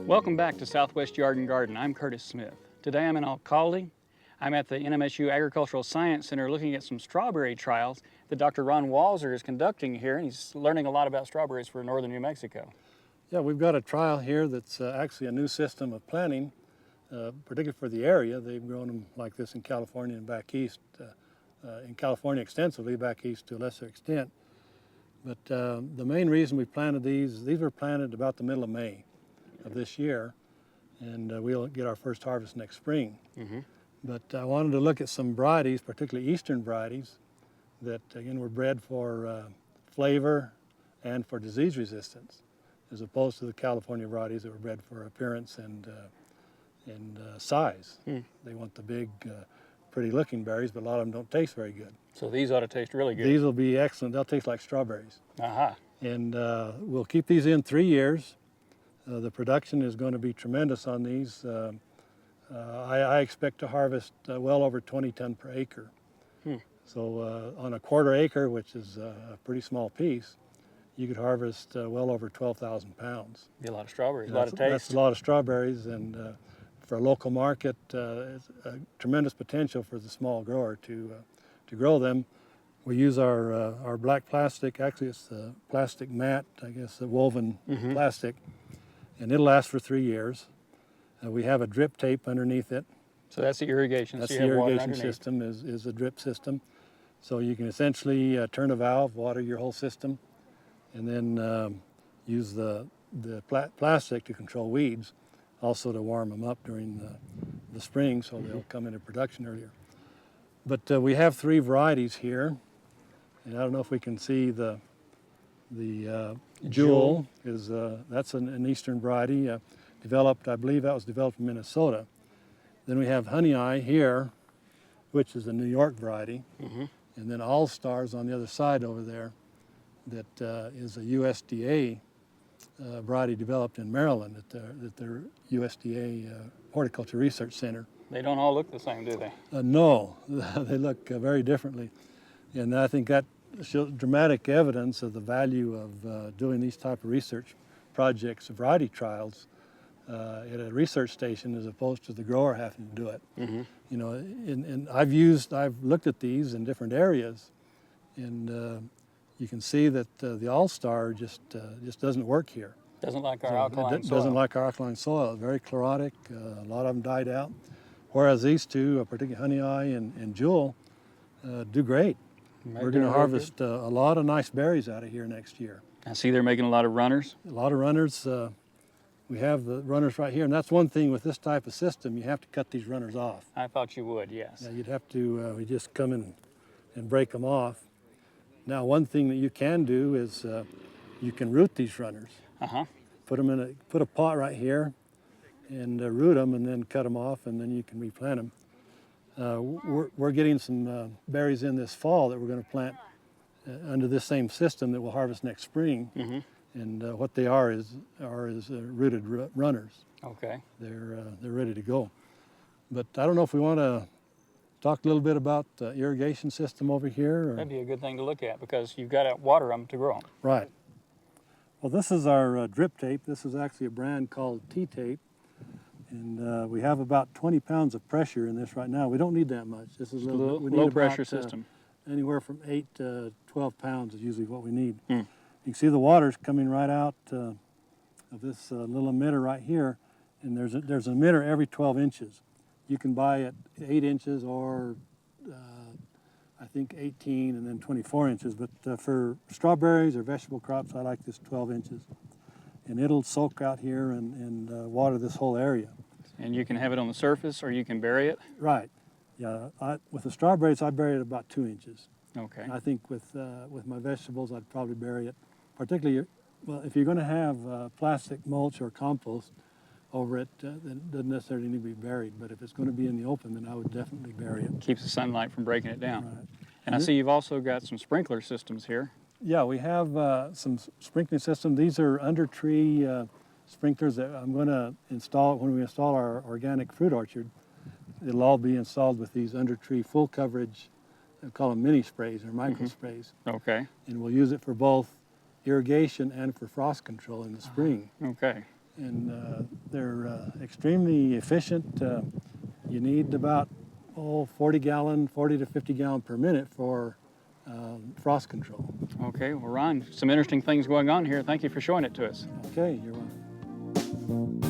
Welcome back to Southwest Yard and Garden. I'm Curtis Smith. Today I'm in Alcalde. I'm at the NMSU Agricultural Science Center looking at some strawberry trials that Dr. Ron Walzer is conducting here, and he's learning a lot about strawberries for northern New Mexico. Yeah, we've got a trial here that's actually a new system of planting, particularly for the area. They've grown them like this in California and back east, in California extensively, back east to a lesser extent. But the main reason we planted these were planted about the middle of May of this year, and we'll get our first harvest next spring. But I wanted to look at some varieties, particularly eastern varieties, that again were bred for flavor and for disease resistance, as opposed to the California varieties that were bred for appearance and size. They want the big, pretty looking berries, but a lot of them don't taste very good. So these ought to taste really good. These will be excellent. They'll taste like strawberries. Aha. And we'll keep these in 3 years. The production is going to be tremendous on these. I expect to harvest well over 20 ton per acre. So on a quarter acre, which is a pretty small piece, you could harvest well over 12,000 pounds. Be a lot of strawberries, a lot of taste. That's a lot of strawberries, and for a local market, it's a tremendous potential for the small grower to grow them. We use our black plastic. Actually, it's the plastic mat, I guess, the woven plastic, and it'll last for 3 years. We have a drip tape underneath it. So that's the irrigation. That's so the irrigation system, is a drip system. So you can essentially turn a valve, water your whole system, and then use the plastic to control weeds, also to warm them up during the spring so they'll come into production earlier. But we have 3 varieties here, and I don't know if we can see the Jewel. That's an eastern variety, developed, I believe that was developed in Minnesota. Then we have Honey Eye here, which is a New York variety, and then All Stars on the other side over there, that is a USDA variety developed in Maryland at their USDA Horticulture Research Center. They don't all look the same, do they? No, they look very differently. And I think that shows dramatic evidence of the value of doing these type of research projects, variety trials, at a research station as opposed to the grower having to do it. You know, and I've looked at these in different areas, and you can see that the All-Star just doesn't work here. Doesn't like our alkaline soil. Doesn't like our alkaline soil. Very chlorotic. A lot of them died out. Whereas these two, particularly Honey Eye and Jewel, do great. We're going to harvest a lot of nice berries out of here next year. I see they're making a lot of runners. A lot of runners. We have the runners right here, and that's one thing with this type of system. You have to cut these runners off. I thought you would, yes. Yeah, you'd have to. We just come in and break them off. Now, one thing that you can do is you can root these runners. Put them put a pot right here, and root them, and then cut them off, and then you can replant them. We're getting some berries in this fall that we're going to plant under this same system that we'll harvest next spring. And what they are is rooted runners. Okay. They're ready to go. But I don't know if we want to talk a little bit about the irrigation system over here. That'd be a good thing to look at because you've got to water them to grow them. Right. Well, this is our drip tape. This is actually a brand called T-tape. And we have about 20 pounds of pressure in this right now. We don't need that much. This is a low pressure system. Anywhere from 8 to 12 pounds is usually what we need. You can see the water's coming right out of this little emitter right here, and there's an emitter every 12 inches. You can buy it 8 inches or I think 18 and then 24 inches, but for strawberries or vegetable crops, I like this 12 inches. And it'll soak out here and water this whole area. And you can have it on the surface or you can bury it? Right. Yeah, with the strawberries, I bury it about 2 inches. Okay. And I think with my vegetables, I'd probably bury it. Particularly, well, if you're going to have plastic mulch or compost over it, then it doesn't necessarily need to be buried. But if it's going to be in the open, then I would definitely bury it. Keeps the sunlight from breaking it down. Right. And I see you've also got some sprinkler systems here. Yeah, we have some sprinkling systems. These are under tree sprinklers that I'm going to install when we install our organic fruit orchard. It'll all be installed with these under tree full coverage, I call them mini sprays or micro sprays. Okay. And we'll use it for both irrigation and for frost control in the spring. Okay. and they're extremely efficient. You need about 40 to 50 gallon per minute for frost control. Okay, well, Ron, some interesting things going on here. Thank you for showing it to us. Okay, you're welcome.